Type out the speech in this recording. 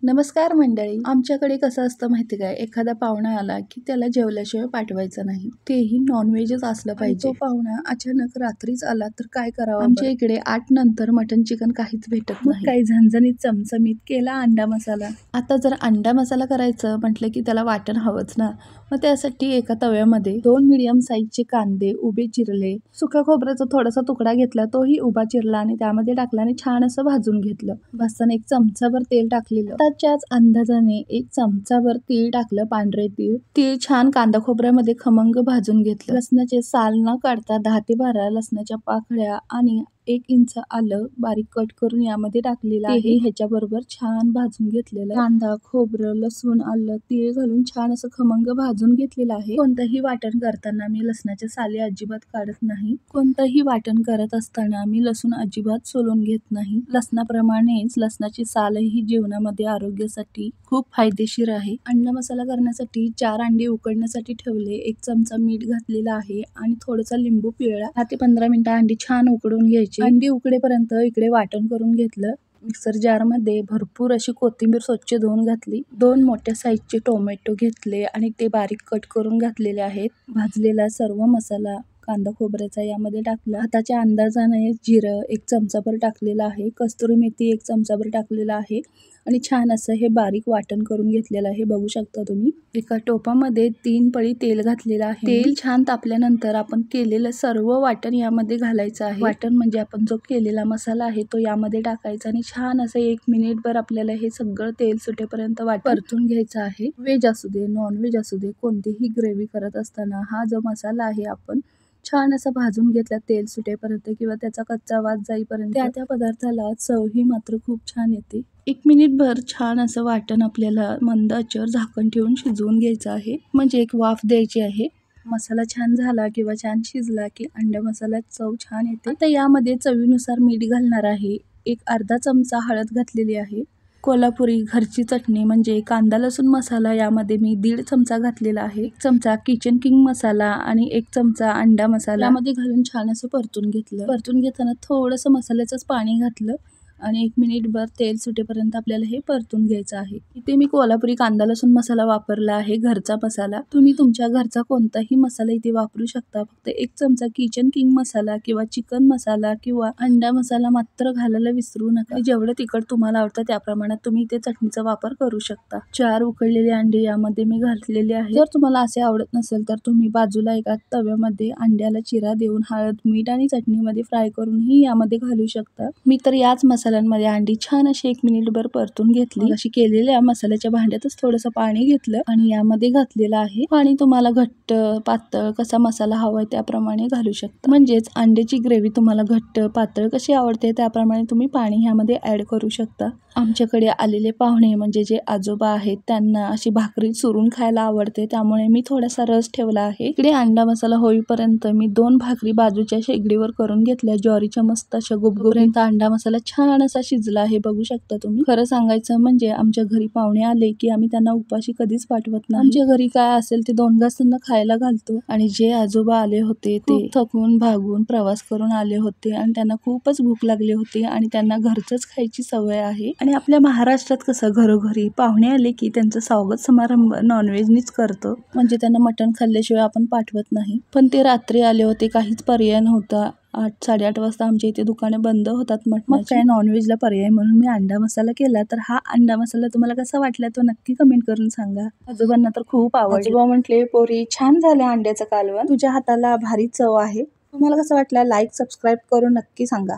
नमस्कार मंडळी. आमच्याकडे कसं असतं माहिती काय, एखादा पाहुणा आला की त्याला जेवल्याशिवाय पाठवायचं नाही, तेही नॉनव्हेजच असलं पाहिजे. तो पाहुणा अचानक रात्रीच आला तर काय करावं? आमच्या इकडे 8 नंतर मटन चिकन काहीच भेटत नाही. काही झणझणीत चमचमीत केला अंडा मसाला. आता जर अंडा मसाला करायचं म्हटलं की त्याला वाटण हवंच ना. मग त्यासाठी एका तव्यामध्ये 2 मीडियम साईजचे कांदे उभे चिरले, सुका खोबऱ्याचा थोडासा तुकडा घेतला, तोही उभा चिरला आणि त्यामध्ये टाकला आणि छान असं भाजून घेतलं. भाजताना 1 चमचाभर तेल टाकलेलं. त्याच्याच अंदाजाने 1 चमचाभर तीळ टाकलं, पांढरे तीळ. तीळ छान कांदा खोबऱ्यामध्ये खमंग भाजून घेतलं. लसणाचे साल न काढता 10 ते 12 लसणाच्या पाकळ्या आणि 1 इंच आलं बारीक कट करून यामध्ये टाकलेलं आहे. ह्याच्याबरोबर छान भाजून घेतलेलं कांदा, खोबरं, लसूण, आलं, तीळ घालून छान असं खमंग भाजून घेतलेलं आहे. कोणतंही वाटण करताना मी लसणाच्या साली अजिबात काढत नाही. कोणतंही वाटण करत असताना मी लसूण अजिबात सोलून घेत नाही. लसणाप्रमाणेच लसणाची सालही जीवनामध्ये आरोग्यासाठी खूप फायदेशीर आहे. अंडा मसाला करण्यासाठी 4 अंडे उकडण्यासाठी ठेवले, 1 चमचा मीठ घातलेला आहे आणि थोडासा लिंबू पिळला. 10 ते 15 मिनिटं अंडी छान उकडून घ्यायची. अंडी उकडेपर्यंत इकडे वाटण करून घेतलं. मिक्सर जारमध्ये भरपूर अशी कोथिंबीर स्वच्छ धुवून घातली. 2 मोठ्या साईजचे टोमॅटो घेतले आणि ते बारीक कट करून घातलेले आहेत. भाजलेला सर्व मसाला कांदा खोबऱ्याचा यामध्ये टाकला. हाताच्या अंदाजाने जिरं 1 चमचाभर टाकलेलं आहे. कस्तुरी मेथी 1 चमचाभर टाकलेलं आहे आणि छान असं हे बारीक वाटण करून घेतलेलं आहे. बघू शकता तुम्ही. एका टोपामध्ये 3 पळी तेल घातलेलं आहे. तेल छान तापल्यानंतर आपण केलेलं सर्व वाटण यामध्ये घालायचं आहे. वाटण म्हणजे आपण जो केलेला मसाला आहे तो यामध्ये टाकायचा आणि छान असं 1 मिनिटभर आपल्याला हे सगळं तेल सुटेपर्यंत परतून घ्यायचं आहे. व्हेज असू दे, नॉन व्हेज असू दे, कोणतीही ग्रेव्ही करत असताना हा जो मसाला आहे आपण छान असं भाजून घेतला तेल सुटेपर्यंत किंवा त्याचा कच्चा वास जाईपर्यंत. त्या पदार्थाला चवही मात्र खूप छान येते. 1 मिनिटभर छान असं वाटण आपल्याला मंद आचेवर झाकण ठेवून शिजवून घ्यायचं आहे, म्हणजे एक वाफ द्यायची आहे. मसाला छान झाला किंवा छान शिजला की अंडा मसाल्यात चव छान येते. आता यामध्ये चवीनुसार मीठ घालणार आहे. 1 अर्धा चमचा हळद घातलेली आहे. कोल्हापुरी घरची चटणी म्हणजे कांदा लसूण मसाला यामध्ये मी 1.5 चमचा घातलेला आहे. 1 चमचा किचन किंग मसाला आणि 1 चमचा अंडा मसाला यामध्ये घालून छान असं परतून घेतलं. परतून घेताना थोडंसं मसाल्याचंच पाणी घातलं आणि 1 मिनिटभर तेल सुटेपर्यंत आपल्याला हे परतून घ्यायचं आहे. इथे मी कोल्हापुरी कांदा लसूण मसाला वापरला आहे, घरचा मसाला. तुम्ही तुमच्या घरचा कोणताही मसाला इथे वापरू शकता. फक्त 1 चमचा किचन किंग मसाला किंवा चिकन मसाला किंवा अंडा मसाला मात्र घालायला विसरू नका. जेवढं तिखट तुम्हाला आवडतं त्या प्रमाणात तुम्ही इथे चटणीचा वापर करू शकता. 4 उकडलेले अंडे यामध्ये मी घातलेले आहे. जर तुम्हाला असे आवडत नसेल तर तुम्ही बाजूला एका तव्यामध्ये अंड्याला चिरा देऊन हळद, मीठ आणि चटणीमध्ये फ्राय करूनही यामध्ये घालू शकता. मी तर याच मसाल्यांमध्ये अंडी छान अशी 1 मिनिटभर परतून घेतली. अशी केलेल्या मसाल्याच्या भांड्यातच थोडंसं पाणी घेतलं आणि यामध्ये घातलेलं आहे. पाणी तुम्हाला घट्ट पातळ कसा मसाला हवाय त्याप्रमाणे घालू शकता. म्हणजेच अंड्याची ग्रेव्ही तुम्हाला घट्ट पातळ कशी आवडते त्याप्रमाणे तुम्ही पाणी ह्यामध्ये ऍड करू शकता. आमच्याकडे आलेले पाहुणे म्हणजे जे आजोबा आहेत त्यांना अशी भाकरी चुरून खायला आवडते, त्यामुळे मी थोडासा रस ठेवला आहे. इकडे अंडा मसाला होईपर्यंत मी 2 भाकरी बाजूच्या शेगडीवर करून घेतल्या. ज्वारीच्या मस्त अशा गुबगुबीत अंडा मसाला छान असा शिजला आहे, बघू शकता तुम्ही. खरं सांगायचं म्हणजे आमच्या घरी पाहुणे आले की आम्ही त्यांना उपाशी कधीच पाठवत नाही. आमच्या घरी काय असेल ते 2 घास त्यांना खायला घालतो. आणि जे आजोबा आले होते ते थकून भागून प्रवास करून आले होते आणि त्यांना खूपच भूक लागली होती आणि त्यांना घरचंच खायची सवय आहे. आणि आपल्या महाराष्ट्रात कसं घरोघरी पाहुणे आले की त्यांचं स्वागत समारंभ नॉनव्हेजनीच करतो, म्हणजे त्यांना मटण खाल्ल्याशिवाय आपण पाठवत नाही. पण ते रात्री आले होते, काहीच पर्याय नव्हता. 8-8:30 वाजता आमच्या इथे दुकाने बंद होतात मटणाची. मग काय नॉनव्हेजला पर्याय म्हणून मी अंडा मसाला केला. तर हा अंडा मसाला तुम्हाला कसा वाटला तो नक्की कमेंट करून सांगा. आजोबांना तर खूप आवडला. आजोबा म्हटले, पोरी छान झालं अंड्याचं कालवण, तुझ्या हाताला भारी चव आहे. तुम्हाला कसं वाटलं लाईक सबस्क्राईब करून नक्की सांगा.